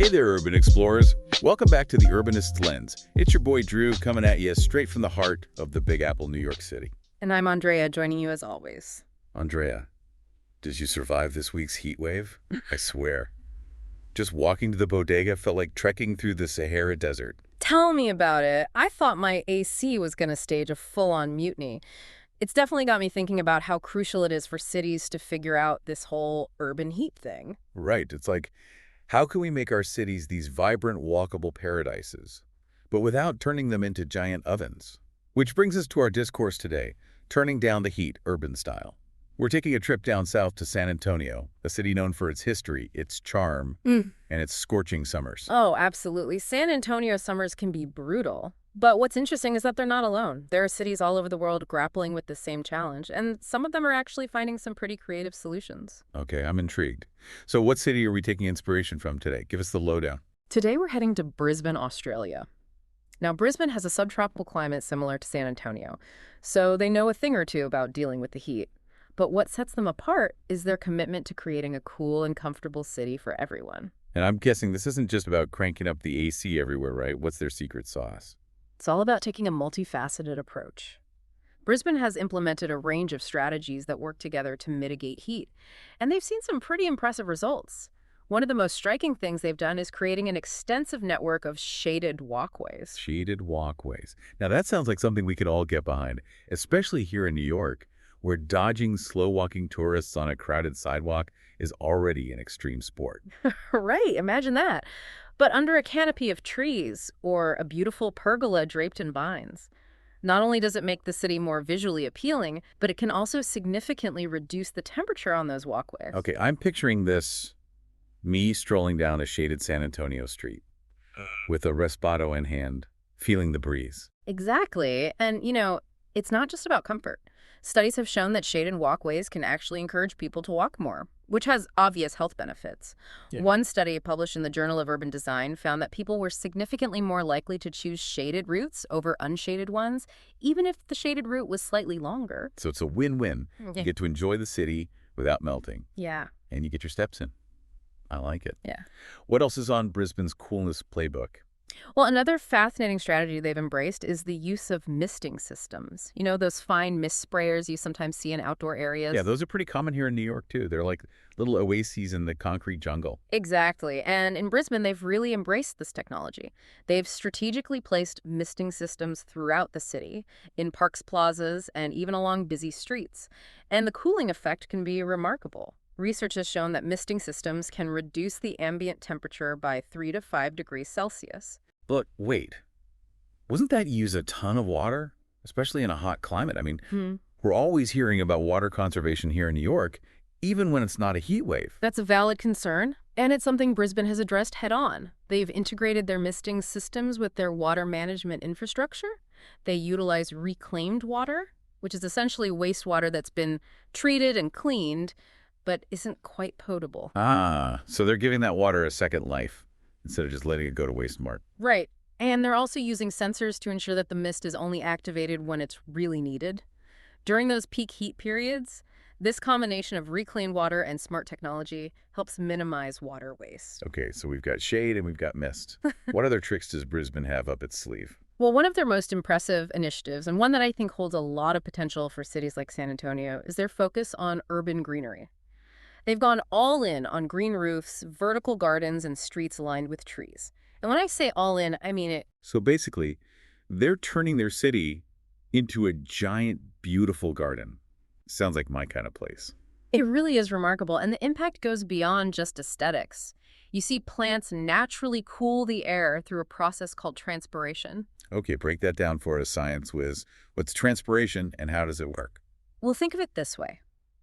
Hey there, urban explorers. Welcome back to the Urbanist Lens. It's your boy Drew coming at you straight from the heart of the Big Apple, New York City. And I'm Andrea, joining you as always. Andrea, did you survive this week's heat wave? I swear. Just walking to the bodega felt like trekking through the Sahara Desert. Tell me about it. I thought my AC was going to stage a full-on mutiny. It's definitely got me thinking about how crucial it is for cities to figure out this whole urban heat thing. Right. It's like, how can we make our cities these vibrant, walkable paradises, but without turning them into giant ovens? Which brings us to our discourse today, turning down the heat urban style. We're taking a trip down south to San Antonio, a city known for its history, its charm, and its scorching summers. Oh, absolutely. San Antonio summers can be brutal. But what's interesting is that they're not alone. There are cities all over the world grappling with the same challenge, and some of them are actually finding some pretty creative solutions. Okay, I'm intrigued. So what city are we taking inspiration from today? Give us the lowdown. Today we're heading to Brisbane, Australia. Now, Brisbane has a subtropical climate similar to San Antonio, so they know a thing or two about dealing with the heat. But what sets them apart is their commitment to creating a cool and comfortable city for everyone. And I'm guessing this isn't just about cranking up the AC everywhere, right? What's their secret sauce? It's all about taking a multifaceted approach. Brisbane has implemented a range of strategies that work together to mitigate heat, and they've seen some pretty impressive results. One of the most striking things they've done is creating an extensive network of shaded walkways. Shaded walkways. Now that sounds like something we could all get behind, especially here in New York, where dodging slow-walking tourists on a crowded sidewalk is already an extreme sport. Right, imagine that. But under a canopy of trees or a beautiful pergola draped in vines. Not only does it make the city more visually appealing, but it can also significantly reduce the temperature on those walkways. Okay, I'm picturing this, me strolling down a shaded San Antonio street with a Respado in hand, feeling the breeze. Exactly. And, it's not just about comfort. Studies have shown that shaded walkways can actually encourage people to walk more, which has obvious health benefits. Yeah. One study published in the Journal of Urban Design found that people were significantly more likely to choose shaded routes over unshaded ones, even if the shaded route was slightly longer. So it's a win-win. You get to enjoy the city without melting. Yeah. And you get your steps in. I like it. Yeah. What else is on Brisbane's coolness playbook? Well, another fascinating strategy they've embraced is the use of misting systems. You know, those fine mist sprayers you sometimes see in outdoor areas? Yeah, those are pretty common here in New York, too. They're like little oases in the concrete jungle. Exactly. And in Brisbane, they've really embraced this technology. They've strategically placed misting systems throughout the city, in parks, plazas, and even along busy streets. And the cooling effect can be remarkable. Research has shown that misting systems can reduce the ambient temperature by 3 to 5 degrees Celsius. But wait, wasn't that use a ton of water, especially in a hot climate? I mean, we're always hearing about water conservation here in New York, even when it's not a heat wave. That's a valid concern, and it's something Brisbane has addressed head-on. They've integrated their misting systems with their water management infrastructure. They utilize reclaimed water, which is essentially wastewater that's been treated and cleaned, but isn't quite potable. Ah, so they're giving that water a second life instead of just letting it go to waste mart. Right. And they're also using sensors to ensure that the mist is only activated when it's really needed. During those peak heat periods, this combination of reclaimed water and smart technology helps minimize water waste. Okay, so we've got shade and we've got mist. What other tricks does Brisbane have up its sleeve? Well, one of their most impressive initiatives, and one that I think holds a lot of potential for cities like San Antonio, is their focus on urban greenery. They've gone all in on green roofs, vertical gardens, and streets lined with trees. And when I say all in, I mean it. So basically, they're turning their city into a giant, beautiful garden. Sounds like my kind of place. It really is remarkable, and the impact goes beyond just aesthetics. You see plants naturally cool the air through a process called transpiration. Okay, break that down for us, science whiz. What's transpiration and how does it work? Well, think of it this way.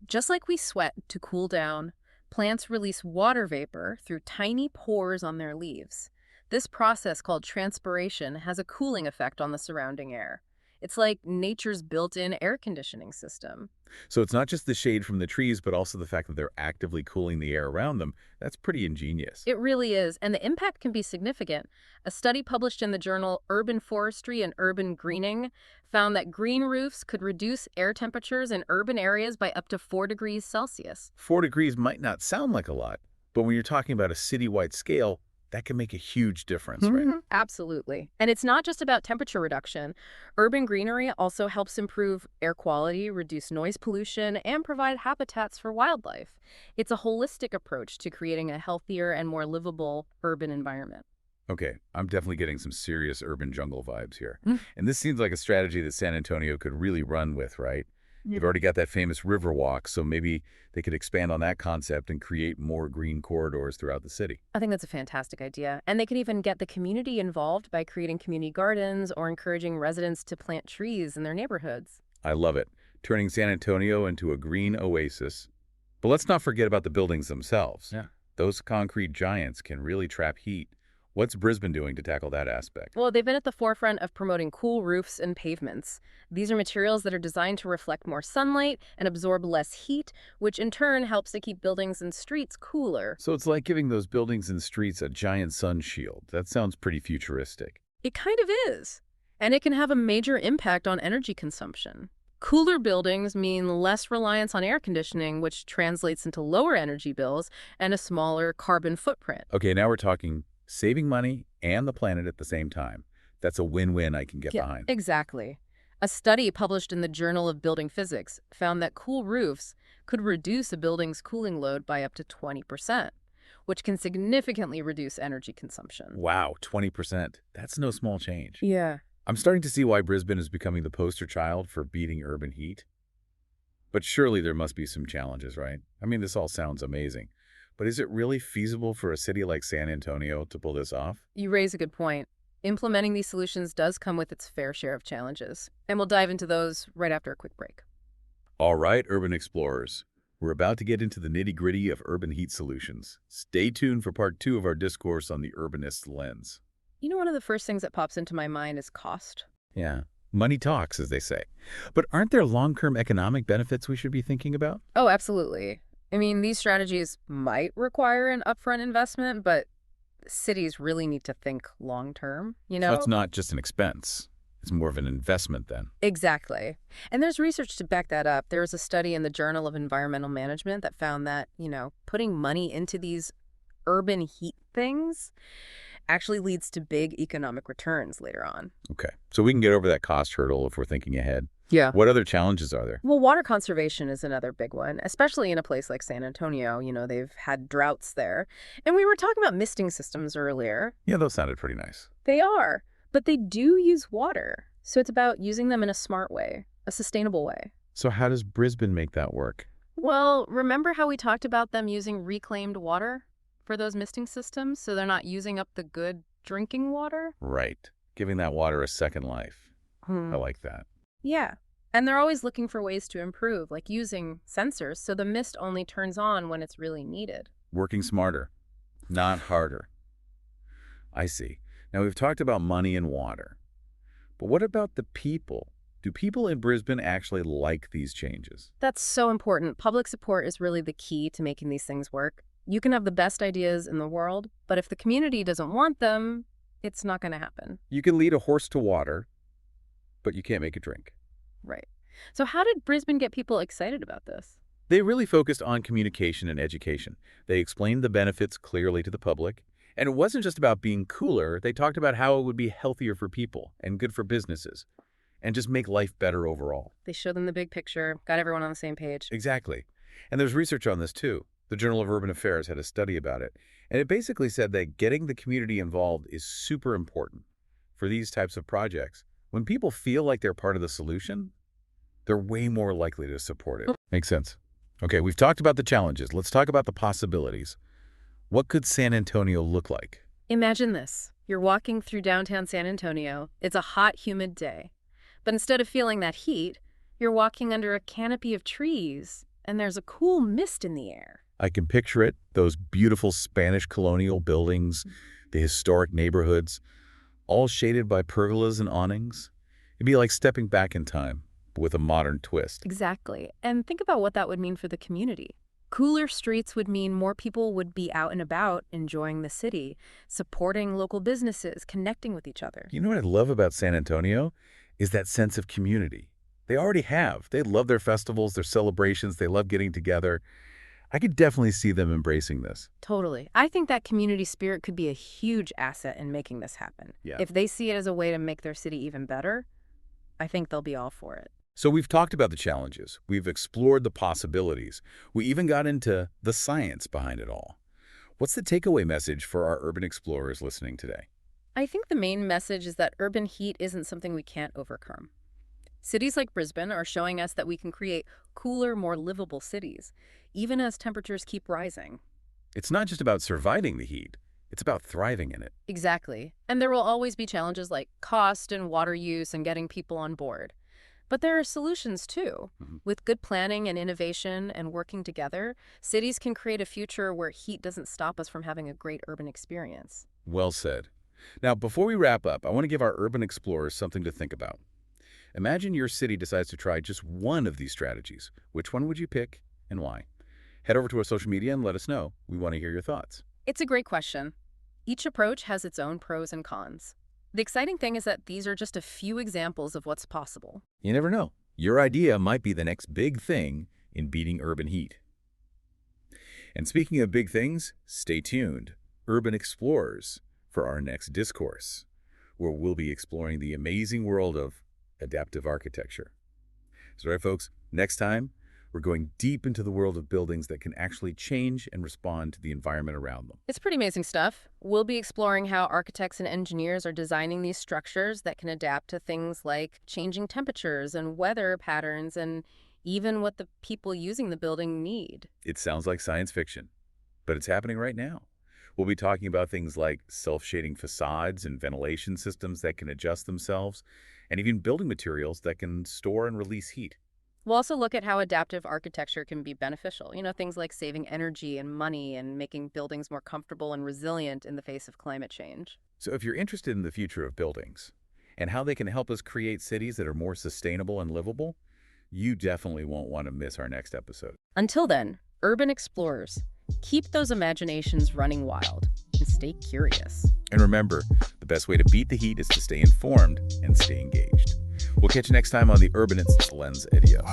Just like we sweat to cool down, plants release water vapor through tiny pores on their leaves. This process, called transpiration, has a cooling effect on the surrounding air. It's like nature's built-in air conditioning system. So it's not just the shade from the trees, but also the fact that they're actively cooling the air around them. That's pretty ingenious. It really is, and the impact can be significant. A study published in the journal Urban Forestry and Urban Greening found that green roofs could reduce air temperatures in urban areas by up to 4 degrees Celsius. 4 degrees might not sound like a lot, but when you're talking about a citywide scale, That can make a huge difference, right? Mhm. Absolutely. And it's not just about temperature reduction. Urban greenery also helps improve air quality, reduce noise pollution, and provide habitats for wildlife. It's a holistic approach to creating a healthier and more livable urban environment. Okay, I'm definitely getting some serious urban jungle vibes here. Mm. And this seems like a strategy that San Antonio could really run with, right? They've Yeah. already got that famous river walk, so maybe they could expand on that concept and create more green corridors throughout the city. I think that's a fantastic idea. And they can even get the community involved by creating community gardens or encouraging residents to plant trees in their neighborhoods. I love it, turning San Antonio into a green oasis. But let's not forget about the buildings themselves. Yeah. Those concrete giants can really trap heat. What's Brisbane doing to tackle that aspect? Well, they've been at the forefront of promoting cool roofs and pavements. These are materials that are designed to reflect more sunlight and absorb less heat, which in turn helps to keep buildings and streets cooler. So it's like giving those buildings and streets a giant sun shield. That sounds pretty futuristic. It kind of is. And it can have a major impact on energy consumption. Cooler buildings mean less reliance on air conditioning, which translates into lower energy bills and a smaller carbon footprint. Okay, now we're talking saving money and the planet at the same time. That's a win-win I can get Yeah, behind. exactly. A study published in the Journal of Building Physics found that cool roofs could reduce a building's cooling load by up to 20%, which can significantly reduce energy consumption. Wow, 20%. That's no small change. Yeah. I'm starting to see why Brisbane is becoming the poster child for beating urban heat. But surely there must be some challenges, right? I mean, this all sounds amazing. But is it really feasible for a city like San Antonio to pull this off? You raise a good point. Implementing these solutions does come with its fair share of challenges, and we'll dive into those right after a quick break. All right, urban explorers. We're about to get into the nitty-gritty of urban heat solutions. Stay tuned for part 2 of our discourse on the urbanist lens. You know, one of the first things that pops into my mind is cost. Yeah, money talks, as they say. But aren't there long-term economic benefits we should be thinking about? Oh, absolutely. I mean, these strategies might require an upfront investment, but cities really need to think long term, you So know? it's not just an expense. It's more of an investment then. Exactly. And there's research to back that up. There was a study in the Journal of Environmental Management that found that, putting money into these urban heat things actually leads to big economic returns later on. Okay, so we can get over that cost hurdle if we're thinking ahead. Yeah. What other challenges are there? Well, water conservation is another big one, especially in a place like San Antonio. They've had droughts there. And we were talking about misting systems earlier. Yeah, those sounded pretty nice. They are, but they do use water. So it's about using them in a smart way, a sustainable way. So how does Brisbane make that work? Well, remember how we talked about them using reclaimed water for those misting systems so they're not using up the good drinking water? Right, giving that water a second life. Hmm. I like that. Yeah. And they're always looking for ways to improve, like using sensors so the mist only turns on when it's really needed. Working smarter, not harder. I see. Now we've talked about money and water. But what about the people? Do people in Brisbane actually like these changes? That's so important. Public support is really the key to making these things work. You can have the best ideas in the world, but if the community doesn't want them, it's not going to happen. You can lead a horse to water, but you can't make it drink. Right. So how did Brisbane get people excited about this? They really focused on communication and education. They explained the benefits clearly to the public. And it wasn't just about being cooler. They talked about how it would be healthier for people and good for businesses and just make life better overall. They showed them the big picture, got everyone on the same page. Exactly. And there's research on this too. The Journal of Urban Affairs had a study about it. And it basically said that getting the community involved is super important for these types of projects. When people feel like they're part of the solution, they're way more likely to support it. Makes sense. Okay, we've talked about the challenges. Let's talk about the possibilities. What could San Antonio look like? Imagine this. You're walking through downtown San Antonio. It's a hot, humid day. But instead of feeling that heat, you're walking under a canopy of trees, and there's a cool mist in the air. I can picture it, those beautiful Spanish colonial buildings, the historic neighborhoods, all shaded by pergolas and awnings. It'd be like stepping back in time, but with a modern twist. Exactly. And think about what that would mean for the community. Cooler streets would mean more people would be out and about, enjoying the city, supporting local businesses, connecting with each other. You know what I love about San Antonio? Is that sense of community. They already have. They love their festivals, their celebrations. They love getting together. I could definitely see them embracing this. Totally. I think that community spirit could be a huge asset in making this happen. Yeah. If they see it as a way to make their city even better, I think they'll be all for it. So we've talked about the challenges. We've explored the possibilities. We even got into the science behind it all. What's the takeaway message for our urban explorers listening today? I think the main message is that urban heat isn't something we can't overcome. Cities like Brisbane are showing us that we can create cooler, more livable cities, even as temperatures keep rising. It's not just about surviving the heat. It's about thriving in it. Exactly. And there will always be challenges like cost and water use and getting people on board. But there are solutions too. With good planning and innovation and working together, cities can create a future where heat doesn't stop us from having a great urban experience. Well said. Now, before we wrap up, I want to give our urban explorers something to think about. Imagine your city decides to try just one of these strategies. Which one would you pick and why? Head over to our social media and let us know. We want to hear your thoughts. It's a great question. Each approach has its own pros and cons. The exciting thing is that these are just a few examples of what's possible. You never know. Your idea might be the next big thing in beating urban heat. And speaking of big things, stay tuned, urban explorers, for our next discourse, where we'll be exploring the amazing world of adaptive architecture. So, right, folks, next time, we're going deep into the world of buildings that can actually change and respond to the environment around them. It's pretty amazing stuff. We'll be exploring how architects and engineers are designing these structures that can adapt to things like changing temperatures and weather patterns and even what the people using the building need. It sounds like science fiction, but it's happening right now. We'll be talking about things like self-shading facades and ventilation systems that can adjust themselves, and even building materials that can store and release heat. We'll also look at how adaptive architecture can be beneficial. Things like saving energy and money and making buildings more comfortable and resilient in the face of climate change. So if you're interested in the future of buildings and how they can help us create cities that are more sustainable and livable, you definitely won't want to miss our next episode. Until then, urban explorers, keep those imaginations running wild and stay curious. And remember, the best way to beat the heat is to stay informed and stay engaged. We'll catch you next time on the Urbanist's Lens Adios.